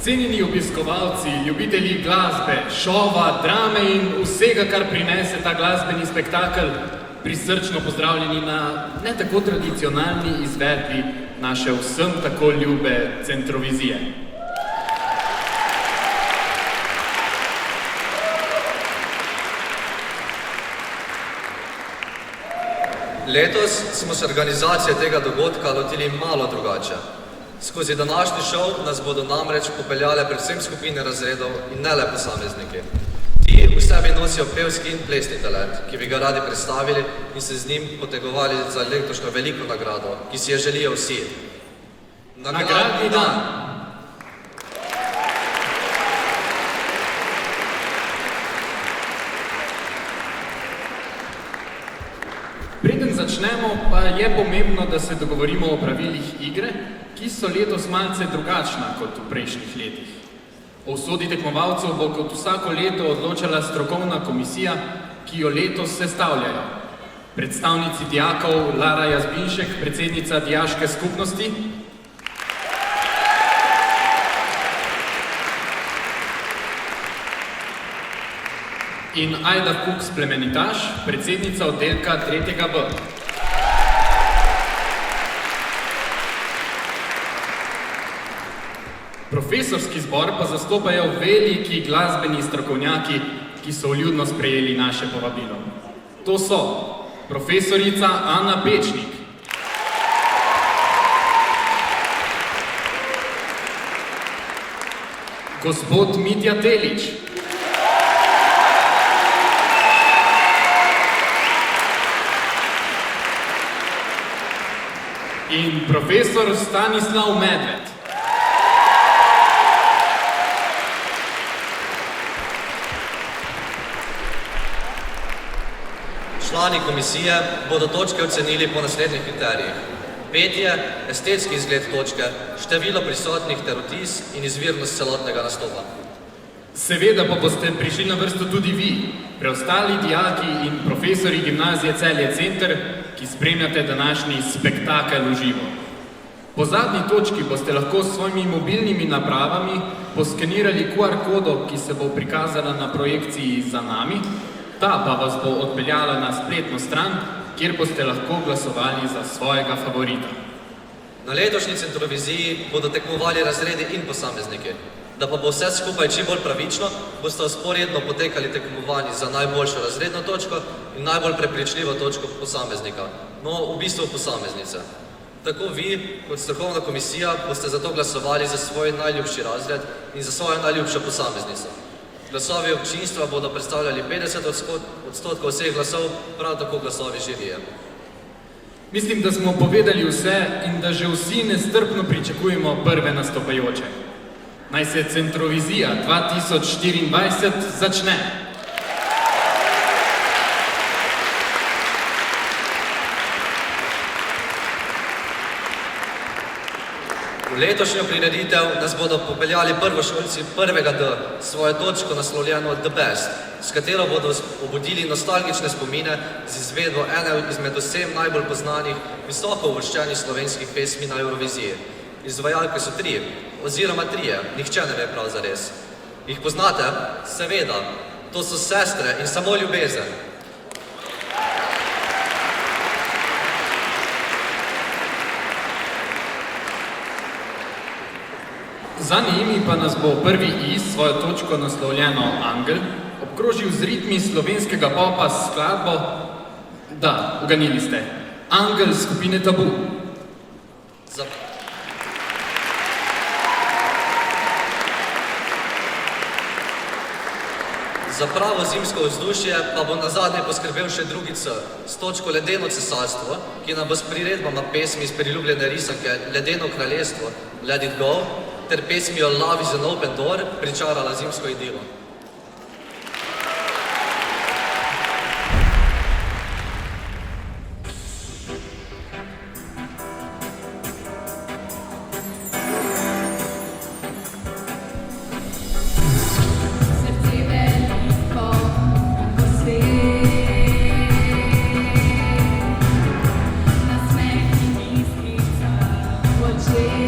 Cenjeni obiskovalci, ljubitelji glasbe, šova, drame in vsega, kar prinese ta glasbeni spektakel, prisrčno pozdravljeni na ne tako tradicionalni izvedbi naše vsem tako ljube Centrovizije. Letos smo se organizacije tega dogodka lotili malo drugače. Skozi današnji šov nas bodo namreč popeljale predvsem skupine razredov in ne le posamezniki. Ti v sebi nosijo pevski in plesni talent, ki bi ga radi predstavili in se z njim potegovali za letošnjo veliko nagrado, ki si je želijo vsi. Nagradni dan! Preden začnemo, pa je pomembno, da se dogovorimo o pravilih igre, ki so letos malce drugačna kot v prejšnjih letih. O usodi tekmovalcev bo kot vsako leto odločala strokovna komisija, ki jo letos sestavljajo. Predstavnici dijakov Lara Jazbinšek, predsednica dijaške skupnosti, in Ajda Fuchs Plemenitaš, predsednica oddelka 3.B. Profesorski zbor pa zastopajo veliki glasbeni strokovnjaki, ki so vljudno sprejeli naše povabilo. To so profesorica Ana Pečnik, gospod Mitja Telič, in profesor Stanislav Medved. Člani komisije bodo točke ocenili po naslednjih kriterijih. Petje, estetski izgled točke, število prisotnih ter vtis in izvirnost celotnega nastopa. Seveda pa boste prišli na vrsto tudi vi, preostali dijaki in profesori gimnazije Celje Center, ki spremljate današnji spektakel v živo. Po zadnji točki boste lahko s svojimi mobilnimi napravami poskenirali QR kodo, ki se bo prikazala na projekciji za nami, ta pa vas bo odpeljala na spletno stran, kjer boste lahko glasovali za svojega favorita. Na letošnji Centroviziji bodo tekmovali razredi in posamezniki. Da pa bo vse skupaj čim bolj pravično, boste vzporedno potekali tekmovanje za najboljšo razredno točko in najbolj prepričljivo točko posameznika, no v bistvu posameznice. Tako vi, kot strokovna komisija, boste zato glasovali za svoj najljubši razred in za svojo najljubšo posameznico. Glasovi občinstva bodo predstavljali 50% vseh glasov, prav tako glasovi žirije. Mislim, da smo povedali vse in da že vsi nestrpno pričakujemo prve nastopajoče. Naj se Centrovizija 2024 začne. V letošnjo prireditev nas bodo popeljali prvošolci 1.D, svojo točko naslovljeno The Best, s katero bodo obudili nostalgične spomine z izvedbo ene izmed vsem najbolj poznanih, visoko uvrščenih slovenskih pesmi na Euroviziji. Izvajalke so 3, oziroma 3, nihče ne ve prav zares. Jih poznate? Seveda, to so Sestre in Samo ljubezen. Za njimi pa nas bo prvi iz svojo točko naslovljeno Angel obkrožil z ritmi slovenskega popa s skladbo, da, uganili ste, Angel skupine Tabu. Za pravo zimsko vzdušje pa bo nazadnje poskrbel še drugi C, s točko Ledeno cesarstvo, ki nam bo s priredbama pesmi iz priljubljene risanke Ledeno kraljestvo, Let it go, ter pesmijo Love is an open door pričarala zimsko idilo. Nasmeh in iskrica v očeh.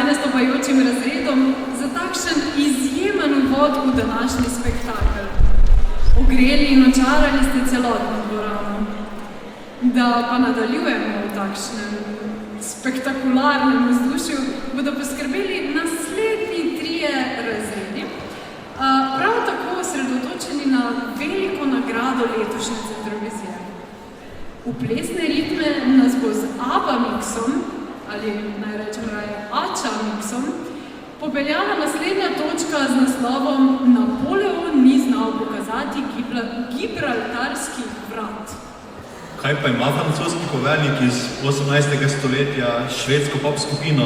nastopajočim razredom za takšen izjemen uvod v današnji spektakel. Ogreli in očarali ste celotno dvorano. Da pa nadaljujemo v takšnem spektakularnem vzdušju, bodo poskrbeli naslednji trije razredi, prav tako osredotočeni na veliko nagrado letošnje Centrovizije. V plesne ritme nas bo z ABBA miksom, ali naj rečem raje AČA miksom, popeljala naslednja točka z naslovom Napoleon ni znal pokazati Gibraltarskih vrat. Kaj pa ima francoski poveljnik iz 18. stoletja švedsko pop skupino?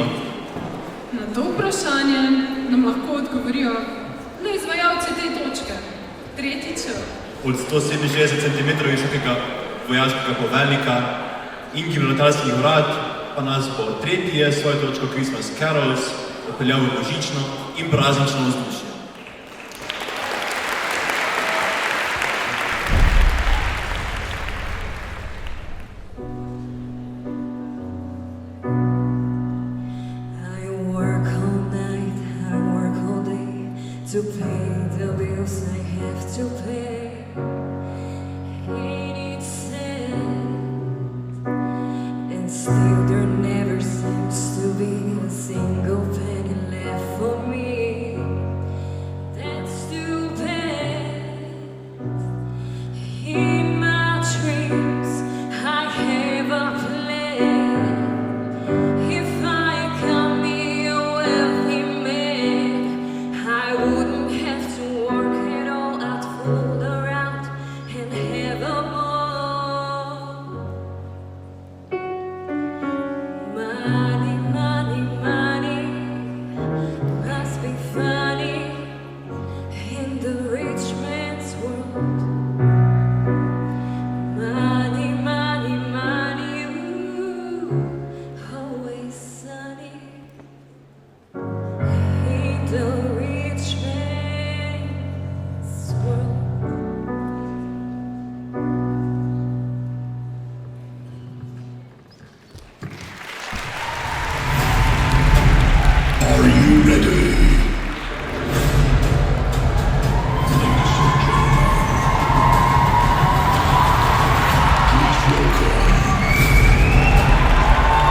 Na to vprašanje nam lahko odgovorijo le izvajalci te točke. Tretji Č. Od 167 cm visokega vojaškega poveljnika in Gibraltarskih vrat pa nas bo tretji je svojo točko Christmas Carols popeljal v božično in praznično vzdušje. To pay the bills I have to pay. Ain't it sad? And still there never seems to be a single penny left for me. That's too bad. In my dreams I have a plan. If I can be a wealthy man, I wouldn't have to work at all. I'd fool around and have a ball. Money, money, money must be funny in the rich man's world. Money, money, money, ooh, always sunny in the rich man's world. Are you ready?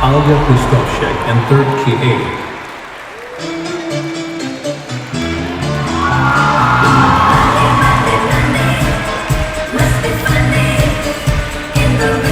Olga Krzysztofczyk and third KA. Must be funny in the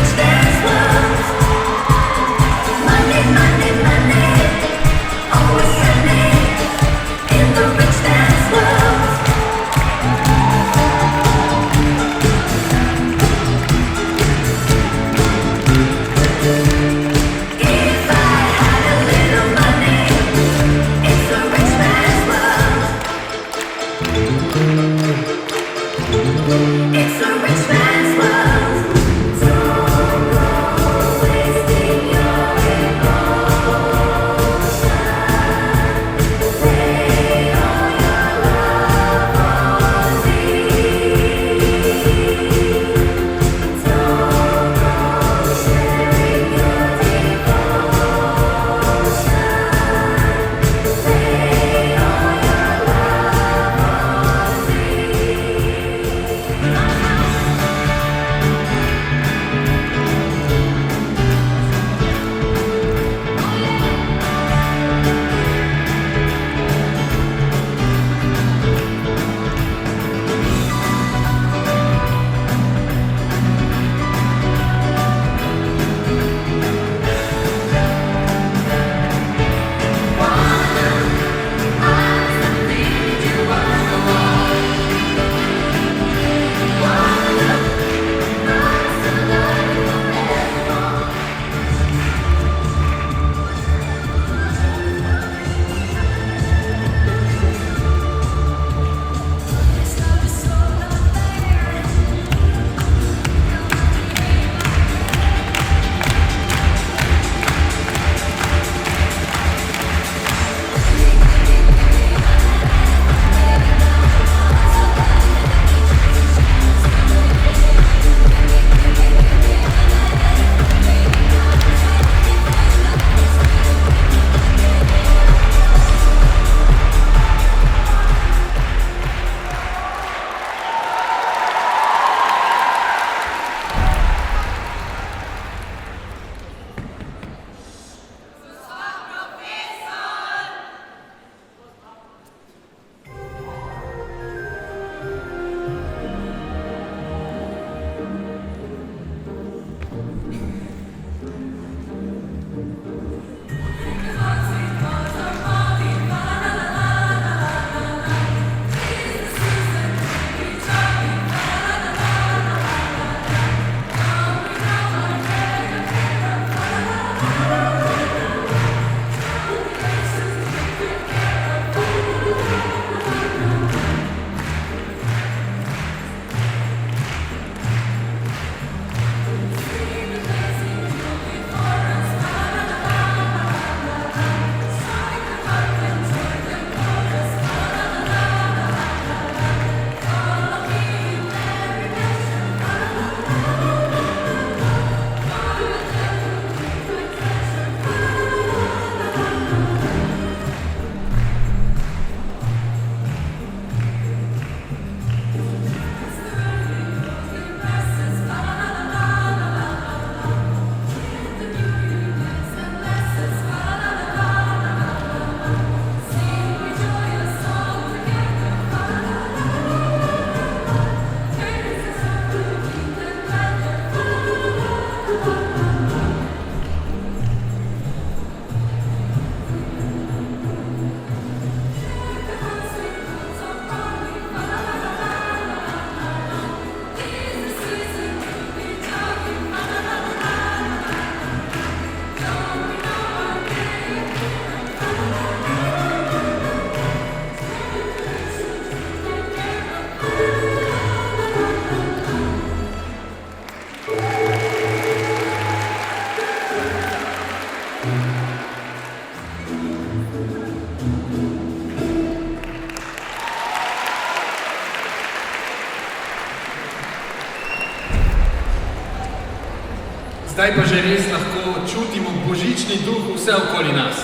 Zdaj pa že res lahko čutimo božični duh vse okoli nas.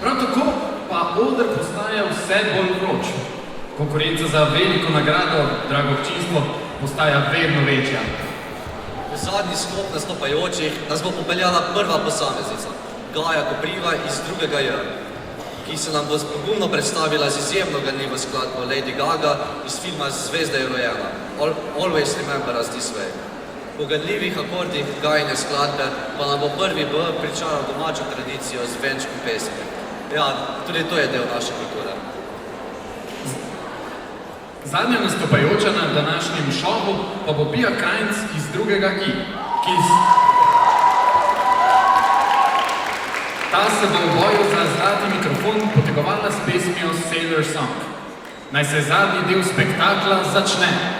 Prav tako pa oder postaja vse bolj vroč. Konkurenca za veliko nagrado, drago občinstvo, postaja vedno večja. V zadnji sklop nastopajočih nas bo popeljala prva posameznica, Gaja Kopriva iz 2. J, ki se nam bo pogumno predstavila z izjemno ganljivo skladbo Lady Gaga iz filma Zvezda je rojena, Always Remember Us This Way. Po ganljivih akordih Gajine skladbe pa nam bo prvi B pričaral domačo tradicijo z venčkom pesmi. Ja, tudi to je del naše kulture. Zadnja nastopajoča na današnjem šovu pa bo Pia Krajnc iz 2. I, Ta se bo v boju za zlati mikrofon potegovala s pesmijo Sailor Song. Naj se zadnji del spektakla začne.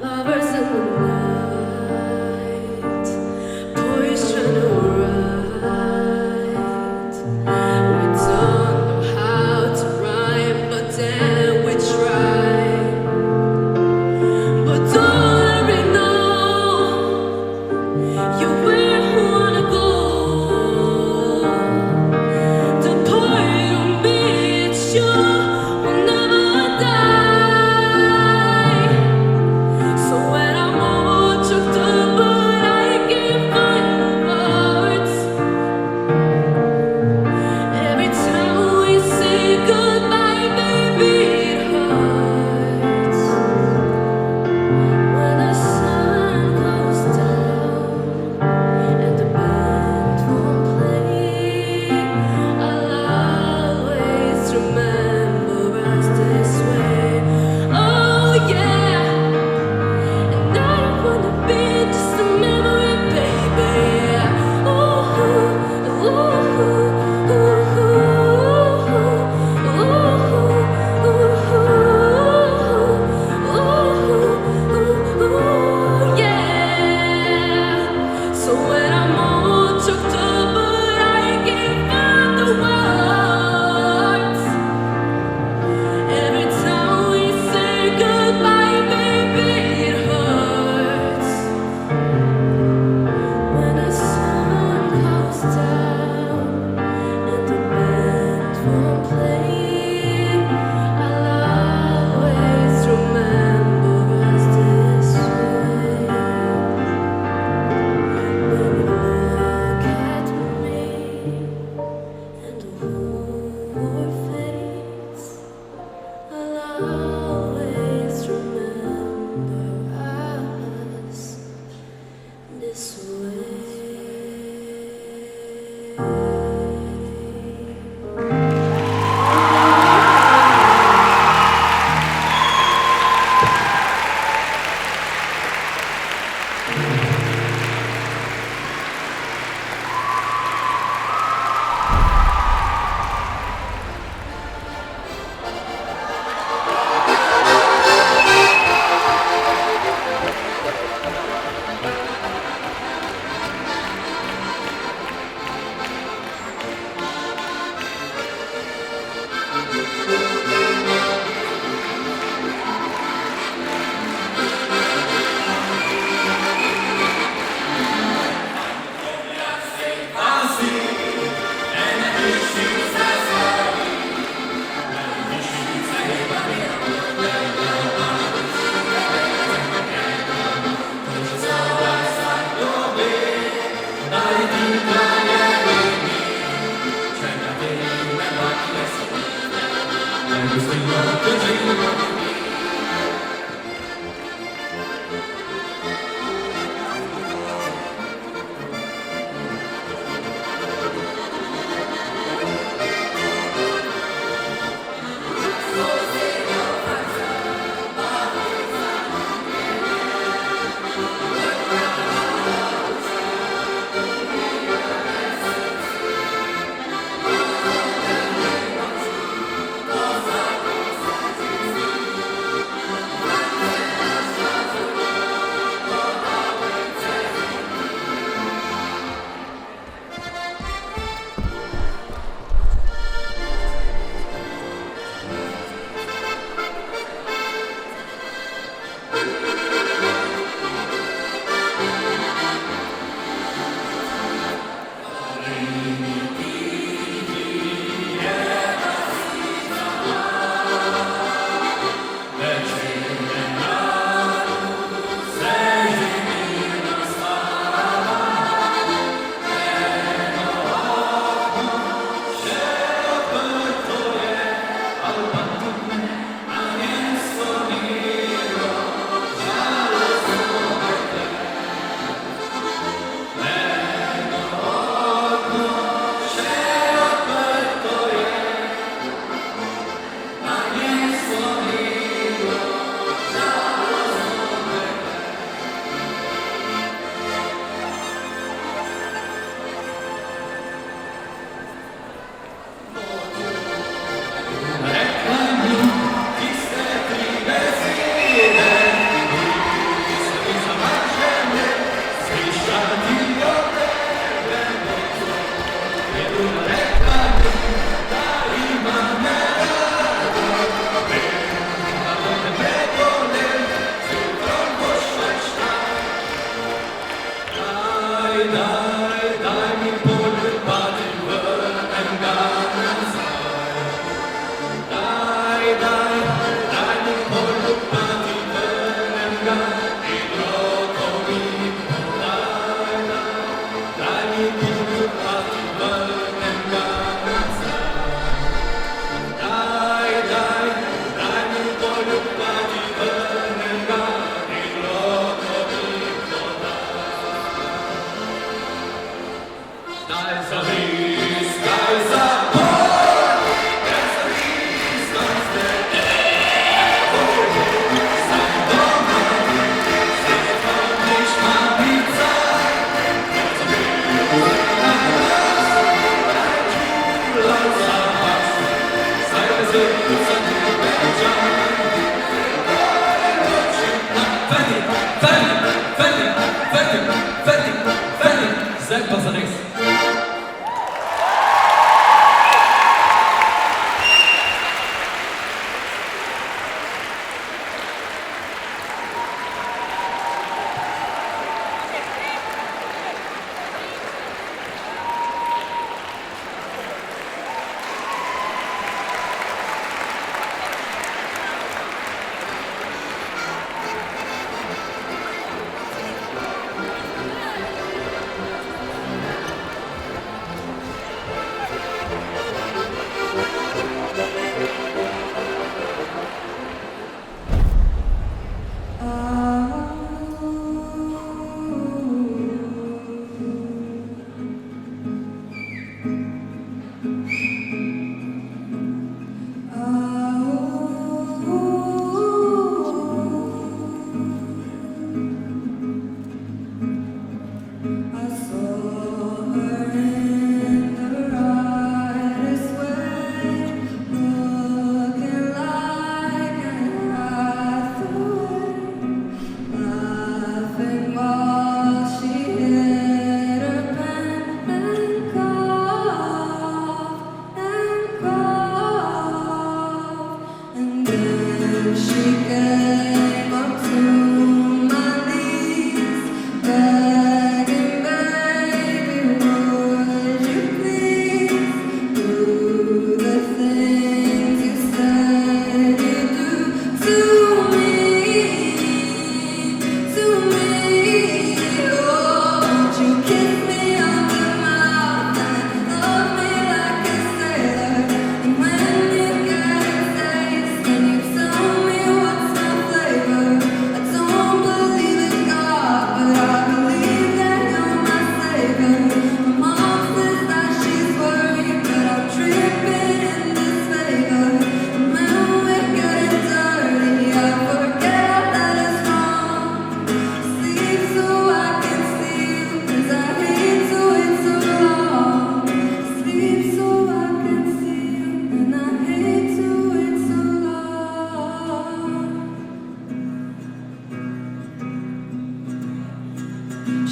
Lovers in the night. Fertik! Zdaj pa zares.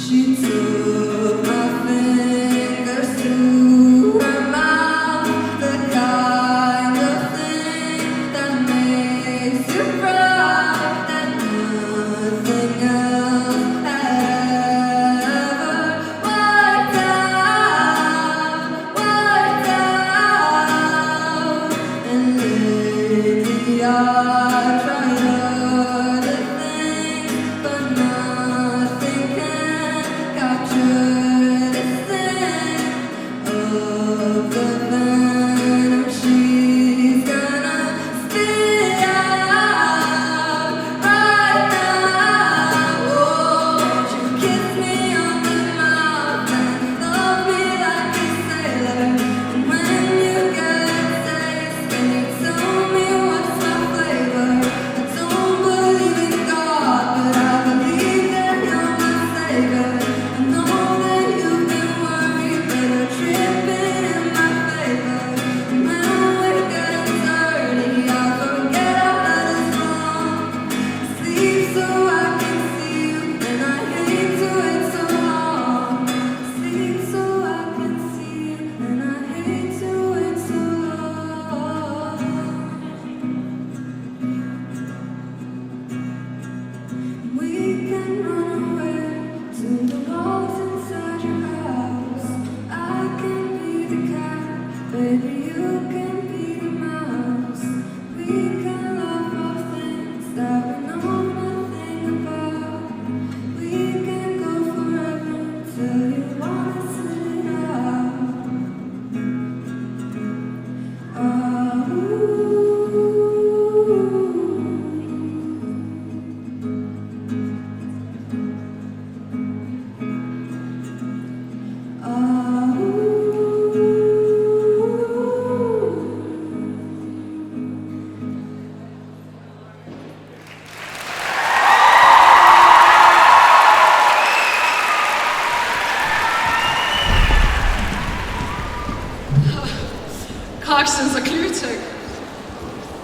She took my fingers to her mouth, the kind of thing that makes you proud, that nothing else ever worked out. And lately I tried other things, but nothing can capture the scent of the venom she's gonna spit out right now. Won't you kiss me on the mouth and love me like a sailor? And when you get taste, can you tell me what's my flavor? I don't believe in God, but I believe that you're my savior. I know that you've been worried, but you're tripping in my favor. And when we're getting dirty, I forget our letters wrong. Sleep so I can see you, and I hate to wait so long. Sleep so I can see you, and I hate to wait so long. We can run away to the walls inside your house. I can be the cat, baby, you can be the mouse. We can laugh off things that we know nothing about. We can go forever till you wanna sit it out. Kakšen zaključek.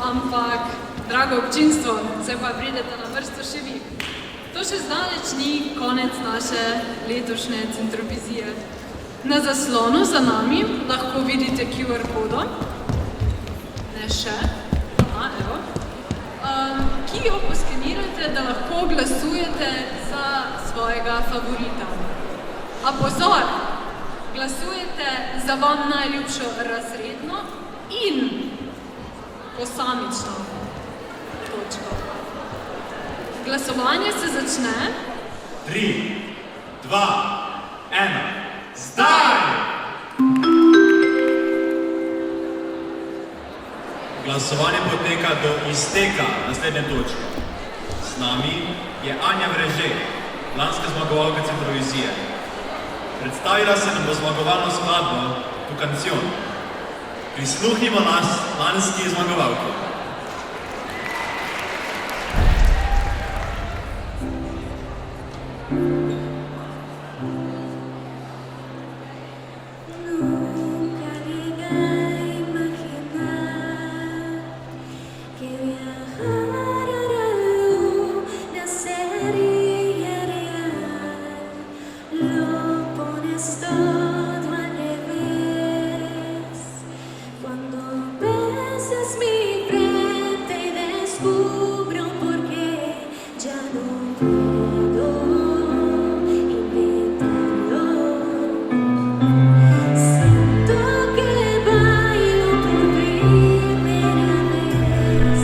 Ampak, drago občinstvo, zdaj pa pridete na vrsto še vi. to še zdaleč ni konec naše letošnje Centrovizije. Na zaslonu za nami lahko vidite QR kodo, ne še, evo, ki jo poskenirate, da lahko glasujete za svojega favorita. A pozor, glasujete za vam najljubšo razredno in posamično točko. Glasovanje se začne. 3, 2, 1, zdaj! Glasovanje poteka do izteka naslednje točke. Z nami je Anja Vreže, lanska zmagovalka Centrovizije. Predstavila se nam bo zmagovalno skladbo Tu canción. Prisluhnimo lanski zmagovalki. Nunca llegué a imaginar que viajar a la luna sería real. Lo pones todo al revés. Cuando besas mi frente y descubro por qué ya no puedo inventarlo. Siento que bailo por primera vez.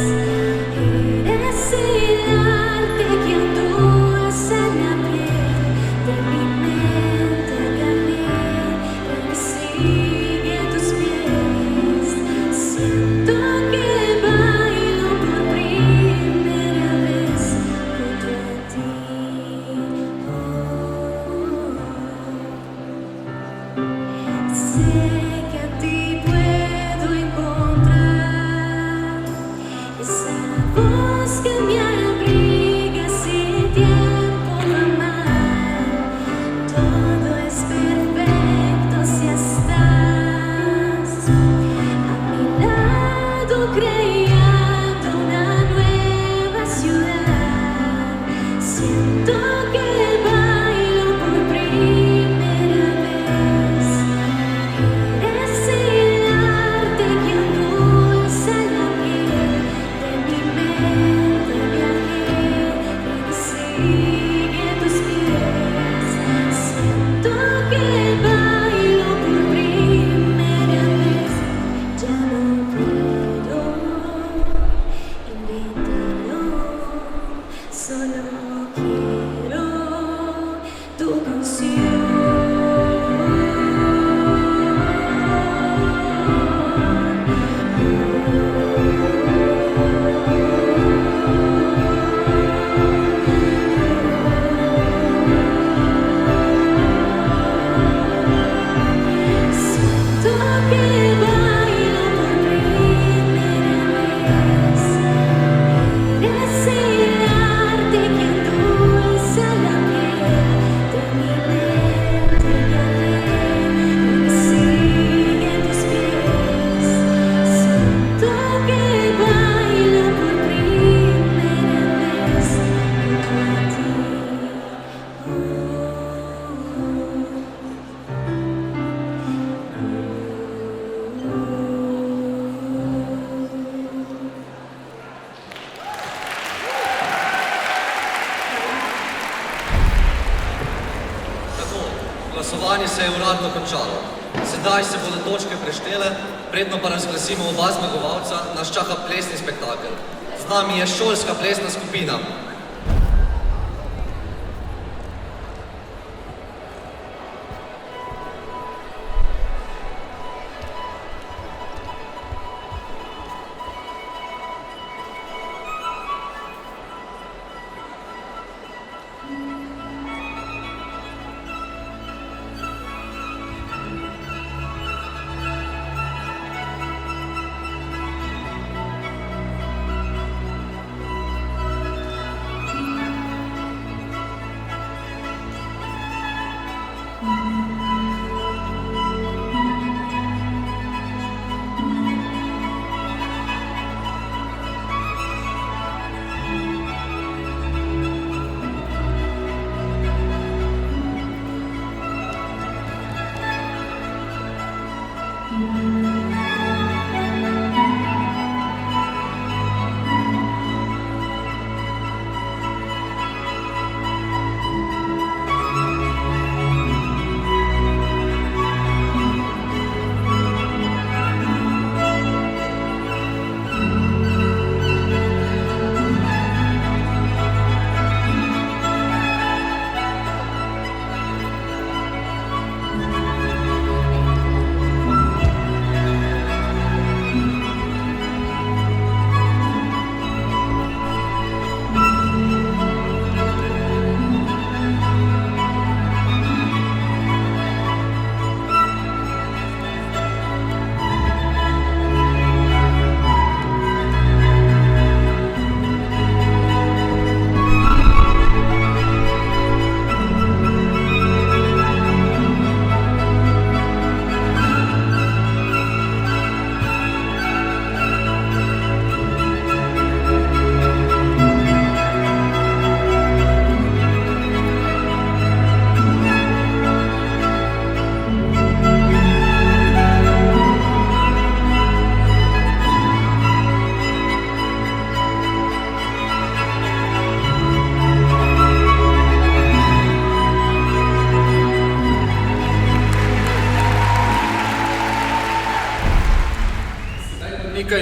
Eres el arte que actúas en la piel de mi mente, viajé, persigue tus pies. Siento que bailo por primera vez junto a ti. Sé que a ti puedo encontrar esa voz que me abriga sin tiempo de amar. Todo es perfecto si estás a mi lado creando una nueva ciudad. Siento que bailo por primera vez. Eres el arte que endulza la piel de mi mente, viajé, persigue tus pies. Siento que bailo por primera vez. Ya no puedo inventarlo, solo quiero tu Siento que bailo por primera vez. Eres el arte que endulza la piel de mi mente, viajé, persigue tus pies. Siento que bailo por primera vez junto a ti. Tako, glasovanje se je uradno končalo. Sedaj se bodo točke preštele, predno pa razglasimo oba zmagovalca, nas čaka plesni spektakel. Z nami je šolska plesna skupina.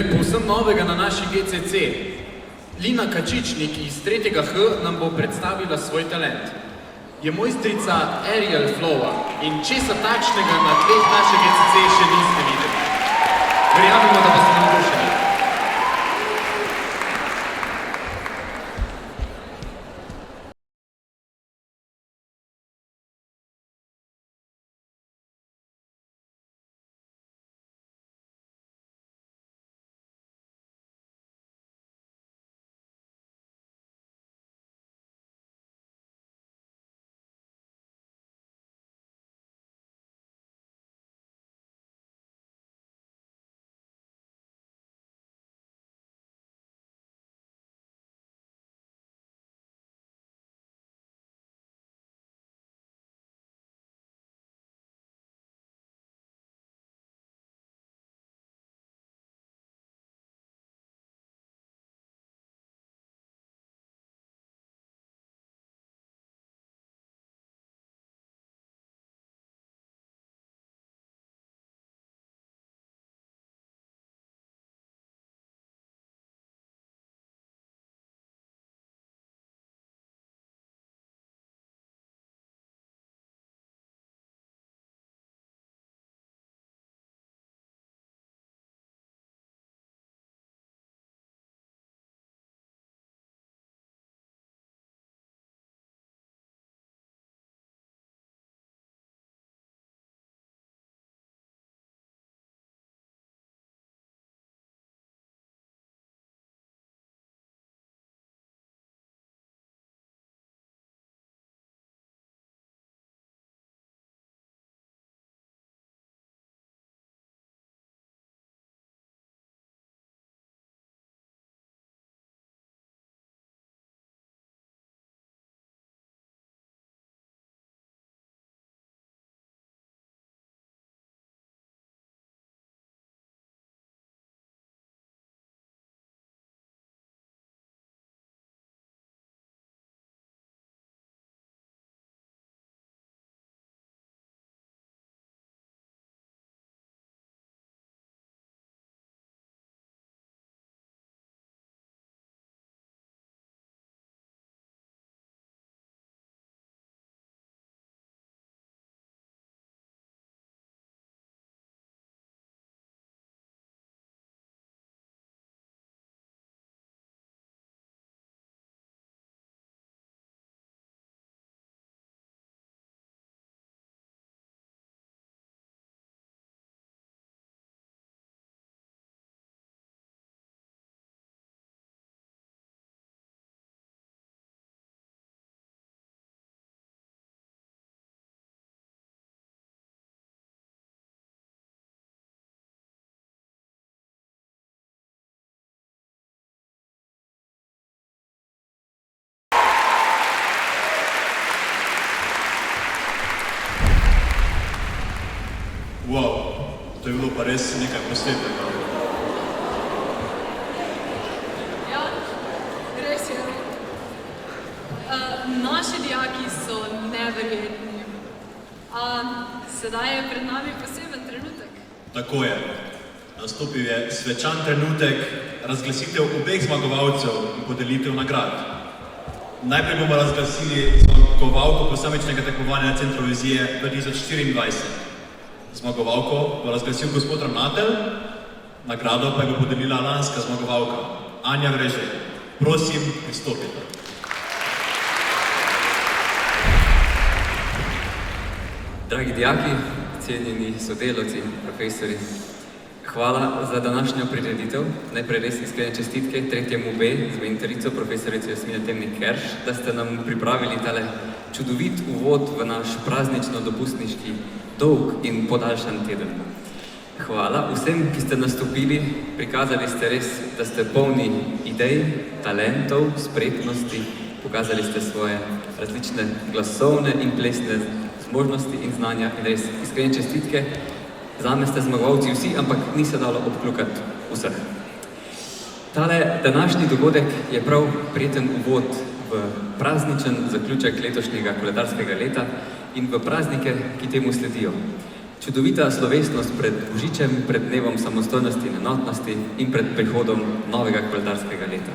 nekaj povsem novega na naši GCC. Lina Kačičnik iz 3H nam bo predstavila svoj talent. Je mojstrica aerial flowa in česa takšnega na tleh naše GCC še niste videli. Verjamemo, da boste navdušeni. Wow, to je bilo pa res nekaj posebnega. Ja, res je. Naši dijaki so neverjetni. Sedaj je pred nami poseben trenutek. Tako je. Nastopil je svečan trenutek, razglasitev obeh zmagovalcev in podelitev nagrad. Najprej bomo razglasili zmagovalko posamičnega tekmovanja Centrovizije 2024. Zmagovalko bo razglasil gospod ravnatelj, nagrado pa je bo podelila lanska zmagovalka, Anja Vreže. Prosim, pristopite. Dragi dijaki, cenjeni sodelavci, profesori, hvala za današnjo prireditev. Najprej res iskrene čestitke 3. B z mentorico profesorico Jasmine Temnik-Kerš, da ste nam pripravili tale čudovit uvod v naš praznično-dopustniški dolg in podaljšan teden. Hvala vsem, ki ste nastopili, prikazali ste res, da ste polni idej, talentov, spretnosti, pokazali ste svoje različne glasovne in plesne zmožnosti in znanja in res iskrene čestitke. Zame ste zmagovalci vsi, ampak ni se dalo obkljukati vseh. Tale današnji dogodek je prav prijeten uvod v prazničen zaključek letošnjega koledarskega leta in v praznike, ki temu sledijo. Čudovita slovesnost pred Božičem, pred dnevom samostojnosti in enotnosti in pred prihodom novega koledarskega leta.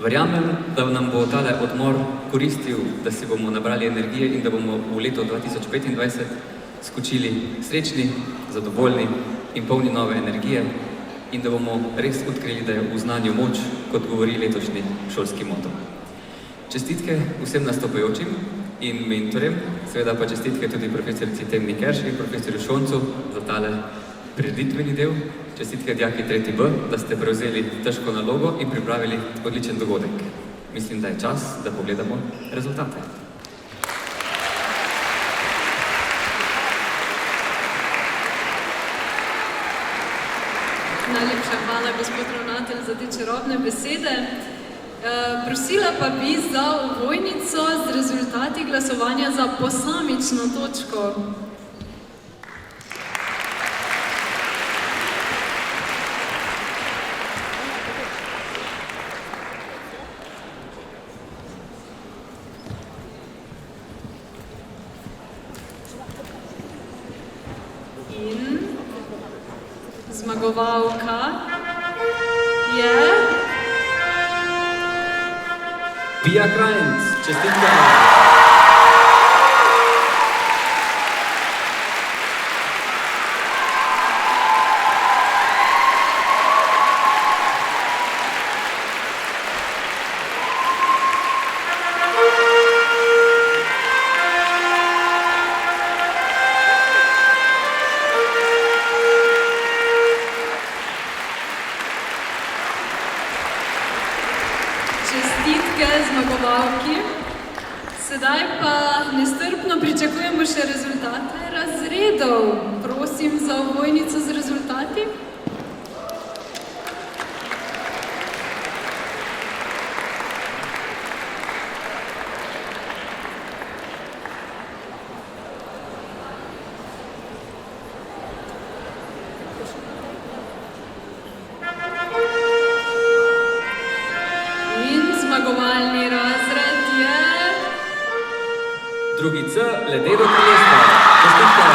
Verjamem, da nam bo tale odmor koristil, da si bomo nabrali energije in da bomo v leto 2025 skočili srečni, zadovoljni in polni nove energije in da bomo res odkrili, da je v znanju moč, kot govori letošnji šolski moto. Čestitke vsem nastopajočim in mentorjem, seveda pa čestitke tudi profesorici Temni Kerš in profesorju Šoncu za tale prireditveni del. Čestitke dijaki 3B, da ste prevzeli težko nalogo in pripravili odličen dogodek. Mislim, da je čas, da pogledamo rezultate. Najlepša hvala, gospod ravnatelj, za te čarobne besede. Prosila pa bi za ovojnico z rezultati glasovanja za posamično točko. In zmagovalka je Pia Krajnc, čestitke! čestitke zmagovalki. Sedaj pa nestrpno pričakujemo še rezultate razredov. Prosim za ovojnico z rezultati. Zmagovalni razred je Drugi C, Ledeno kraljestvo. Čestitke!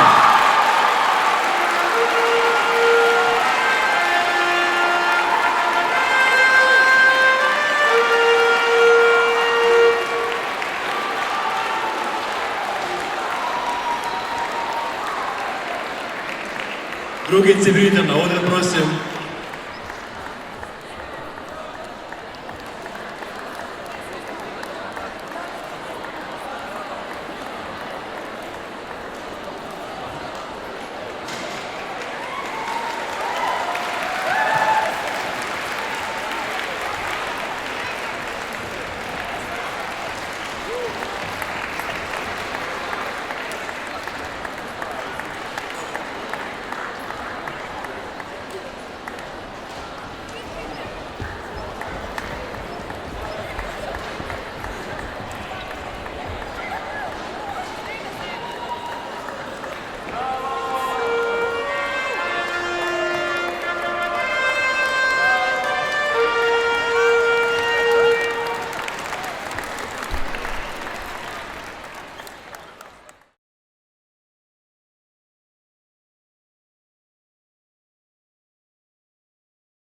Drugi C, pridite na oder, prosim.